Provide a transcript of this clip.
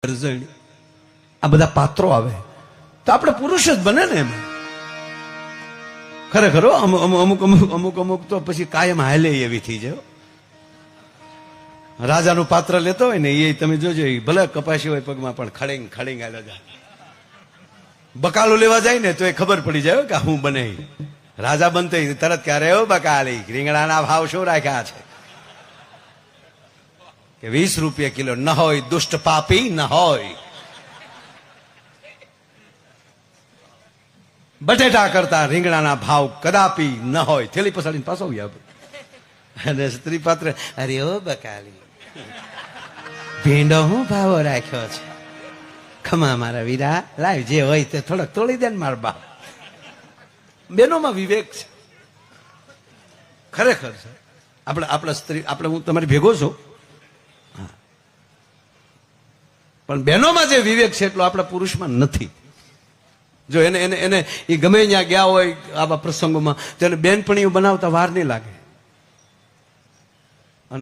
આ બધા પાત્રો આવે તો આપણે પુરુષ જ બને ને એમાં ખરેખર અમુક તો પછી કાયમ હાલે એવી થઈ જાય. રાજાનું પાત્ર લેતો હોય ને એ તમે જોજો, ભલે કપાસી હોય પગમાં પણ ખડેંગ ખડેંગ હાલે જાય. બકાલું લેવા જાય ને તો એ ખબર પડી જાય કે હું બને રાજા બનતો તરત ક્યારે બકાલી રીંગણાના ભાવ શું રાખ્યા છે કે 20 રૂપિયા કિલો ન હોય દુષ્ટ પાપી ન હોય. બટેટા કરતા રીંગણાના ભાવ કદાપી ન હોય. થેલી પસાડીને પાછો અને સ્ત્રી પાત્ર અરે ઓ બકાલી ભીંડો હું ભાવો રાખ્યો છે ખમા મારા વીરા લાવ જે હોય તે થોડોક તોડી દે ને મારા બાપ. બેનોમાં વિવેક છે ખરેખર છે. આપણે સ્ત્રી આપણે હું તમારી ભેગો છું પણ બહેનોમાં જે વિવેક છે એટલો આપણા પુરુષમાં નથી. જો એને એ ગમે ત્યાં ગયા હોય આવા પ્રસંગોમાં તેને બેનપણીઓ બનાવતા વાર નહીં લાગે.